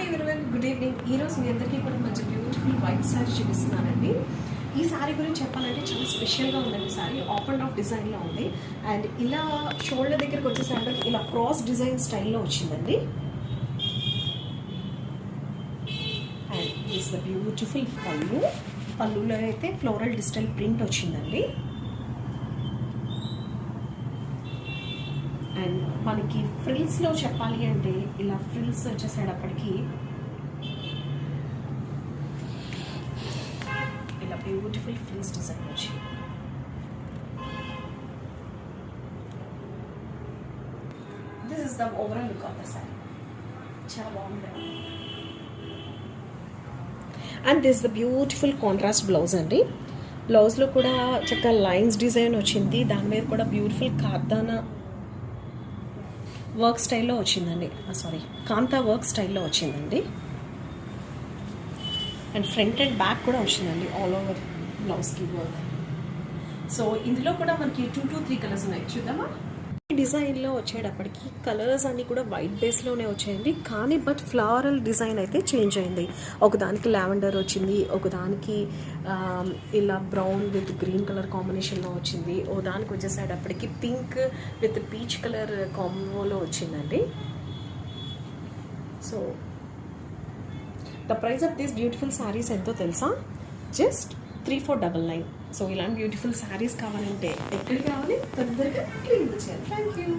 Hi everyone, good evening. ఈరోజు మీ అందరికీ కూడా మంచి బ్యూటిఫుల్ వైట్ శారీ చూపిస్తున్నానండి. ఈ శారీ గురించి చెప్పాలంటే చాలా స్పెషల్గా ఉందండి. శారీ ఆఫ్ అండ్ ఆఫ్ డిజైన్లో ఉంది. అండ్ ఇలా షోల్డర్ దగ్గరికి వచ్చేసరికి ఇలా క్రాస్ డిజైన్ స్టైల్లో వచ్చిందండి. అండ్ దిస్ ద బ్యూటిఫుల్ పళ్ళులో అయితే ఫ్లోరల్ డిజిటల్ ప్రింట్ వచ్చిందండి. అండ్ మనకి ఫ్రిల్స్లో చెప్పాలి అంటే ఇలా ఫ్రిల్స్ వచ్చేసేటప్పటికి ఇలా బ్యూటిఫుల్ ఫ్రిల్స్ డిజైన్ వచ్చింది. This is the overall look of the sari. చాలా బాగుంది. And this the beautiful contrast blouse అండి. బ్లౌజ్లో కూడా చక్కగా లైన్స్ డిజైన్ వచ్చింది. దాని మీద కూడా బ్యూటిఫుల్ కార్దానా వర్క్ స్టైల్లో వచ్చిందండి. కాంతా వర్క్ స్టైల్లో వచ్చిందండి. అండ్ ఫ్రంట్ అండ్ బ్యాక్ కూడా వచ్చిందండి. ఆల్ ఓవర్ బ్లౌజ్కి వర్క్. సో ఇందులో కూడా మనకి 2 to 3 కలర్స్ ఉన్నాయి. చూద్దామా? ఈ డిజైన్లో వచ్చేటప్పటికి కలర్స్ అన్నీ కూడా వైట్ బేస్లోనే వచ్చాయండి. కానీ బట్ ఫ్లవరల్ డిజైన్ అయితే చేంజ్ అయింది. ఒకదానికి లావెండర్ వచ్చింది, ఒకదానికి ఇలా బ్రౌన్ విత్ గ్రీన్ కలర్ కాంబినేషన్లో వచ్చింది, ఓ దానికి వచ్చేసేటప్పటికి పింక్ విత్ పీచ్ కలర్ కాంబోలో వచ్చిందండి. So the price of these beautiful saris ఎంతో తెలుసా? జస్ట్ 3499. సో ఇలాంటి బ్యూటిఫుల్ శారీస్ కావాలంటే ఎక్కడికి రావాలి? తొందరగా క్లిక్ చేయాలి. Thank you.